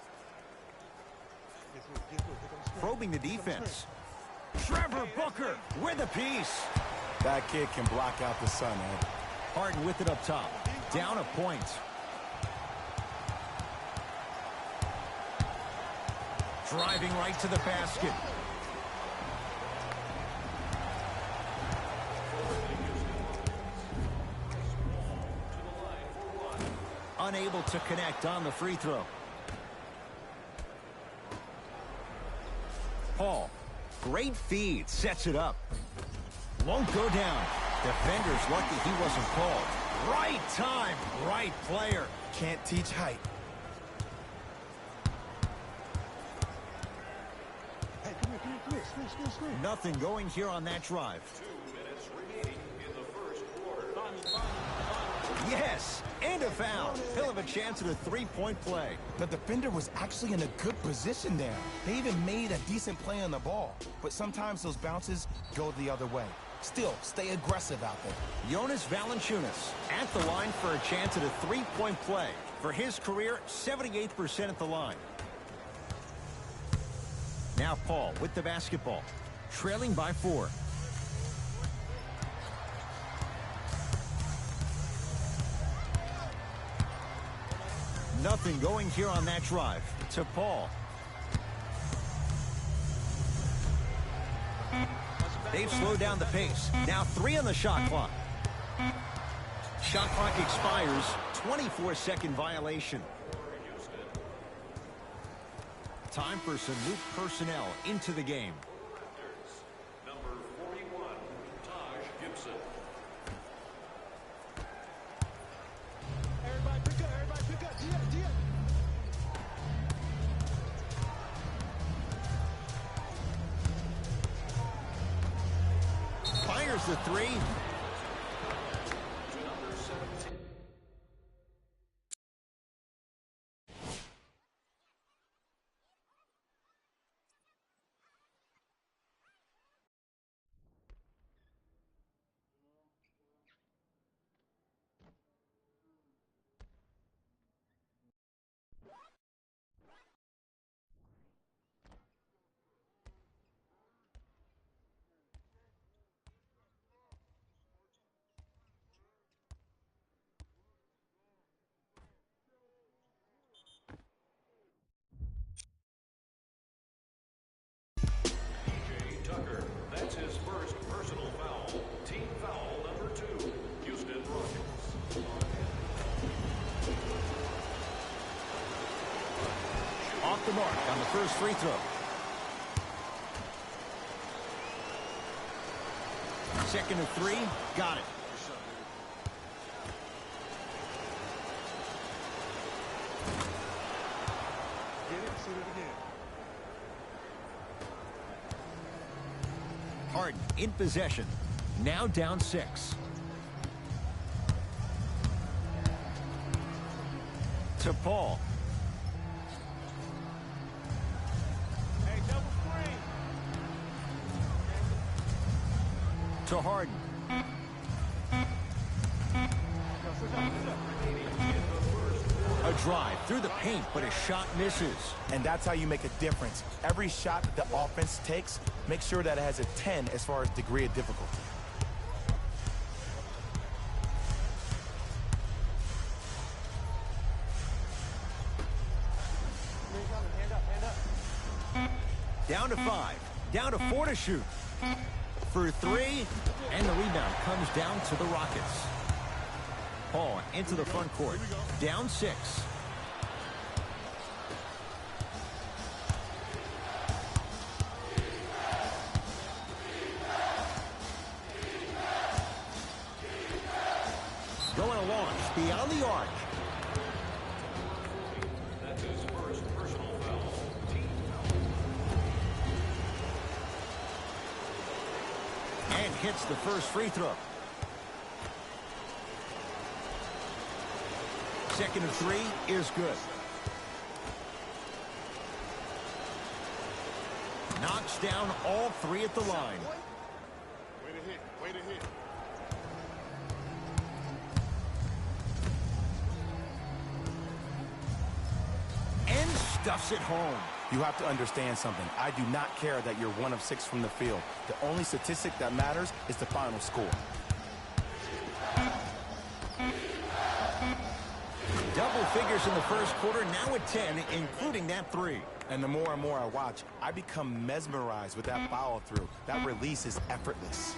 Probing the defense. Trevor Booker with a piece. That kid can block out the sun, Ed. Harden with it up top. Down a point. Driving right to the basket. Unable to connect on the free throw. Paul, great feed, sets it up. Won't go down. Defender's lucky he wasn't called. Right time, right player. Can't teach height. Hey, come here. Nothing going here on that drive. 2 minutes remaining in the first quarter. Yes, and a foul. He'll have a chance at a 3-point play. The defender was actually in a good position there. They even made a decent play on the ball. But sometimes those bounces go the other way. Still, stay aggressive out there. Jonas Valanciunas at the line for a chance at a 3-point play. For his career, 78% at the line. Now Paul with the basketball. Trailing by 4. Nothing going here on that drive. To Paul. They've slowed down the pace. Now 3 on the shot clock. Shot clock expires. 24-second violation. Time for some new personnel into the game. Number 41, Taj Gibson. Everybody pick up. Dia. Fires the 3. To number 17. Tucker, that's his first personal foul. Team foul number 2, Houston Rockets. Off the mark on the first free throw. Second and 3. Got it. Get it, shoot it again. Harden in possession. Now down 6. To Paul. Hey, double screen. To Harden. A drive through the paint, but his shot misses. And that's how you make a difference. Every shot that the offense takes, make sure that it has a 10 as far as degree of difficulty. Down to 5. Down to 4 to shoot. For 3. And the rebound comes down to the Rockets. Paul into the front court. Down 6. Going a launch beyond the arc. That's his first personal foul. And hits the first free throw. Second of 3 is good. Knocks down all 3 at the line. Way to hit. Way to hit. And stuffs it home. You have to understand something. I do not care that you're 1 of 6 from the field. The only statistic that matters is the final score. Double figures in the first quarter, now at 10, including that 3. And the more and more I watch, I become mesmerized with that follow-through. That release is effortless.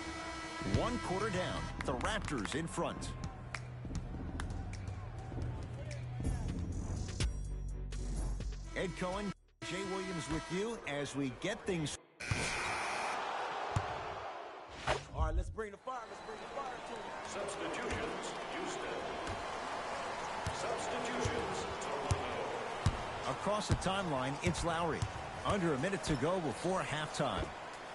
1 quarter down, the Raptors in front. Ed Cohen, Jay Williams with you as we get things. All right, let's bring the fire. Let's bring the fire to him. Substitutions, Houston. Substitutions, Toronto. Across the timeline, it's Lowry. Under a minute to go before halftime.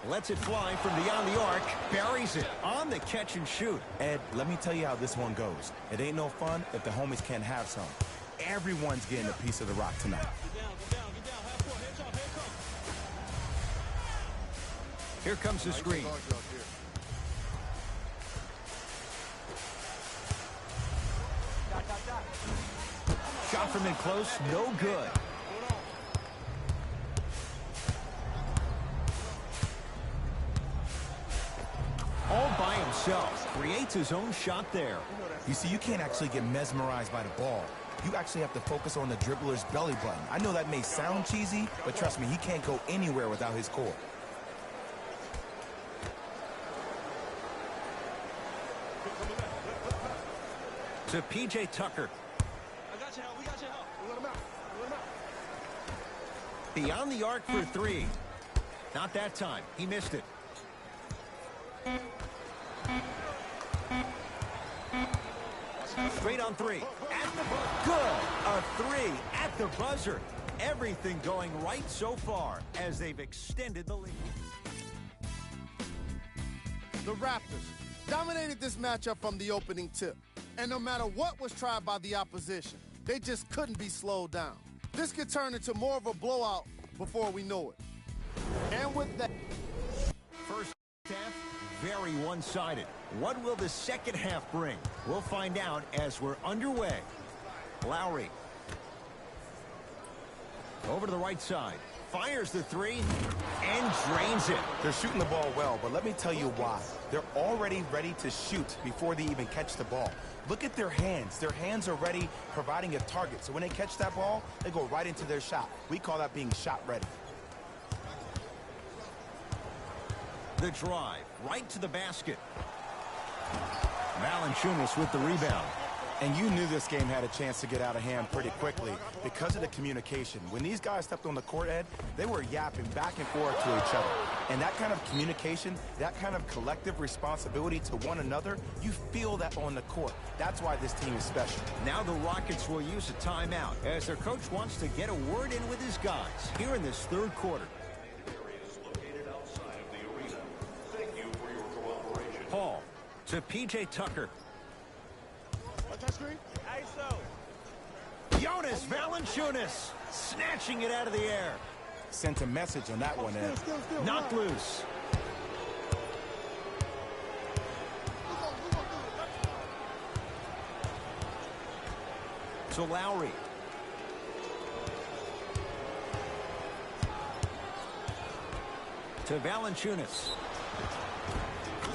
Lets it fly from beyond the arc. Buries it on the catch and shoot. Ed, let me tell you how this one goes. It ain't no fun if the homies can't have some. Everyone's getting a piece of the rock tonight. Get down, get down, get down. Half court, heads off, head comes. Here comes the screen. Shot from in close, no good. All by himself, creates his own shot there. You see, you can't actually get mesmerized by the ball. You actually have to focus on the dribbler's belly button. I know that may sound cheesy, but trust me, he can't go anywhere without his core. To P.J. Tucker. I got your help. We got your help. We let him out. We let him out. Beyond the arc for 3. Not that time. He missed it. Straight on 3. At the buzzer. Good. A 3 at the buzzer. Everything going right so far as they've extended the lead. The Raptors dominated this matchup from the opening tip. And no matter what was tried by the opposition, they just couldn't be slowed down. This could turn into more of a blowout before we know it. And with that, First half, very one-sided. What will the second half bring? We'll find out as we're underway. Lowry. Over to the right side. Fires the 3 and drains it. They're shooting the ball well, but let me tell you why. They're already ready to shoot before they even catch the ball. Look at their hands. Their hands are ready, providing a target. So when they catch that ball, they go right into their shot. We call that being shot ready. The drive, right to the basket. Valanciunas with the rebound. And you knew this game had a chance to get out of hand pretty quickly because of the communication. When these guys stepped on the court, Ed, they were yapping back and forth to each other. And that kind of communication, that kind of collective responsibility to one another, you feel that on the court. That's why this team is special. Now the Rockets will use a timeout as their coach wants to get a word in with his guys here in this third quarter. Areas located outside of the arena. Thank you for your cooperation. Paul to P.J. Tucker. Jonas Valanciunas snatching it out of the air. Sent a message on that one, Ed. Knocked loose. To Lowry. To Valanciunas.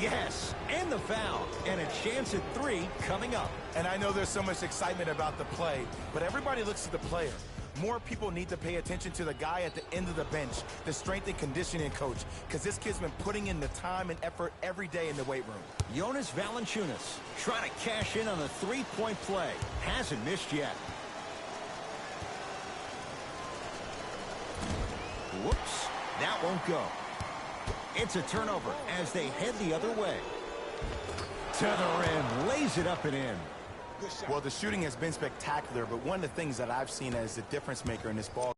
Yes, and the foul. And a chance at 3 coming up. And I know there's so much excitement about the play, but everybody looks at the player. More people need to pay attention to the guy at the end of the bench, the strength and conditioning coach, because this kid's been putting in the time and effort every day in the weight room. Jonas Valanciunas trying to cash in on the three-point play. Hasn't missed yet. Whoops, that won't go. It's a turnover as they head the other way. To the rim, lays it up and in. Well, the shooting has been spectacular, but one of the things that I've seen as the difference maker in this ball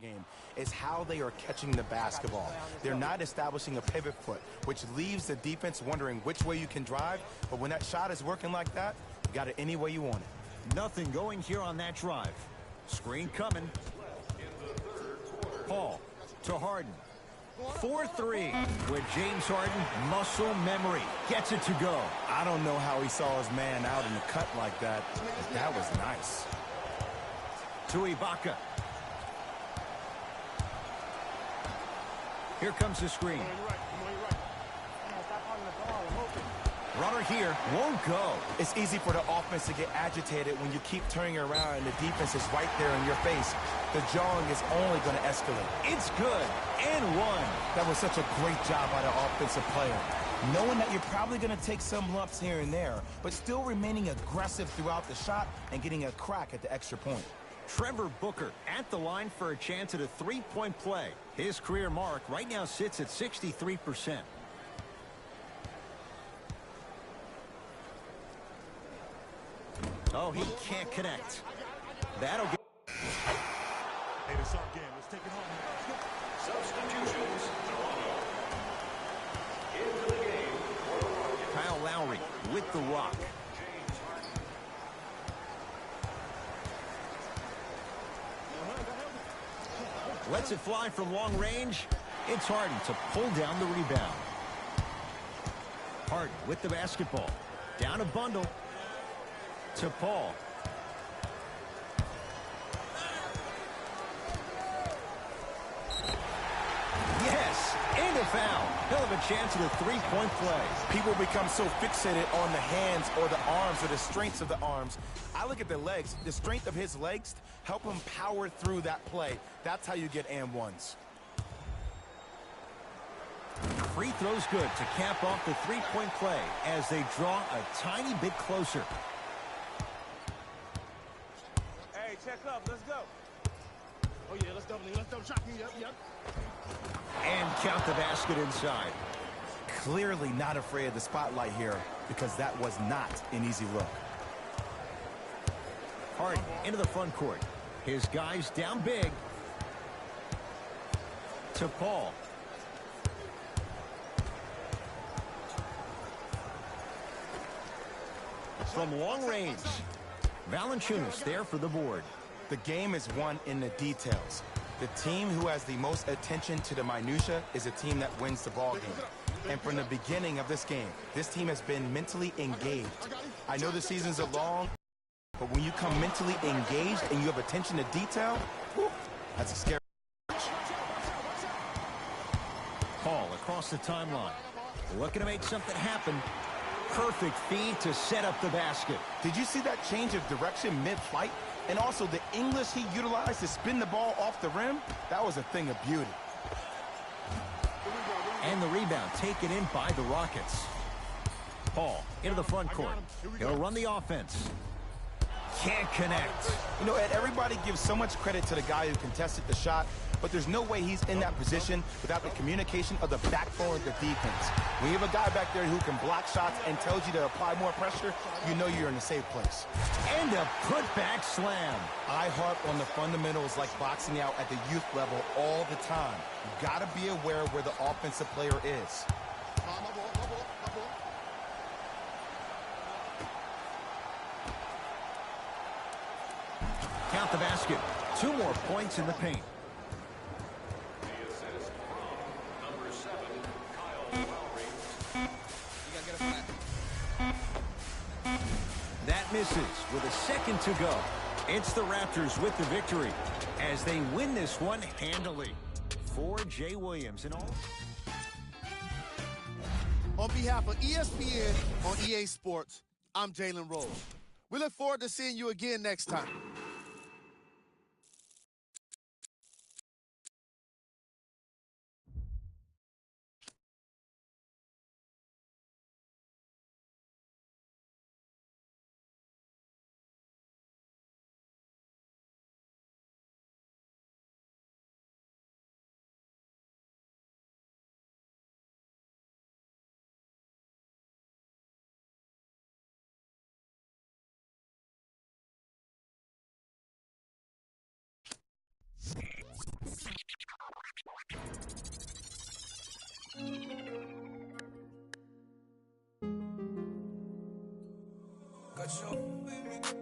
game is how they are catching the basketball. They're not establishing a pivot foot, which leaves the defense wondering which way you can drive. But when that shot is working like that, you got it any way you want it. Nothing going here on that drive. Screen coming. Paul to Harden. 4-3 with James Harden, muscle memory. Gets it to go. I don't know how he saw his man out in the cut like that. That was nice. To Ibaka. Here comes the screen. Runner here won't go. It's easy for the offense to get agitated when you keep turning around and the defense is right there in your face. The jawing is only going to escalate. It's good. And one. That was such a great job by the offensive player. Knowing that you're probably going to take some lumps here and there, but still remaining aggressive throughout the shot and getting a crack at the extra point. Trevor Booker at the line for a chance at a three-point play. His career mark right now sits at 63%. Oh, he can't connect. That'll get... Hey, it's our game. Let's take it home. Substitutions. Into the game for the Rockets. Kyle Lowry with the rock. Lets it fly from long range. It's Harden to pull down the rebound. Harden with the basketball. Down a bundle. To Paul. Yes, and a foul. He'll have a chance at a three-point play. People become so fixated on the hands or the arms or the strengths of the arms. I look at the legs. The strength of his legs help him power through that play. That's how you get and ones. Free throw's good to cap off the three-point play as they draw a tiny bit closer. Hey, check up. Let's go. Oh, yeah, let's double shot. Yep. And count the basket inside. Clearly not afraid of the spotlight here because that was not an easy look. Harden into the front court. His guys down big. To Paul. From long range. Valanciunas there for the board. The game is won in the details. The team who has the most attention to the minutia is a team that wins the ball game. And from the beginning of this game, this team has been mentally engaged. I know the seasons are long, but when you come mentally engaged and you have attention to detail, whew, that's a scary. Paul across the timeline. Looking to make something happen. Perfect feed to set up the basket. Did you see that change of direction mid-flight? And also the English he utilized to spin the ball off the rim? That was a thing of beauty. And the rebound taken in by the Rockets. Paul into the front court. He'll run the offense. can't connect. You know, Ed, everybody gives so much credit to the guy who contested the shot, but there's no way he's in that position without the communication of the backbone of the defense. When you have a guy back there who can block shots and tells you to apply more pressure, you know you're in a safe place. And a putback slam. I harp on the fundamentals like boxing out at the youth level all the time. You gotta be aware where the offensive player is. Count the basket. 2 more points in the paint. That misses with a second to go. It's the Raptors with the victory as they win this one handily. For Jay Williams and all. On behalf of ESPN on EA Sports, I'm Jalen Rose. We look forward to seeing you again next time. Got your baby.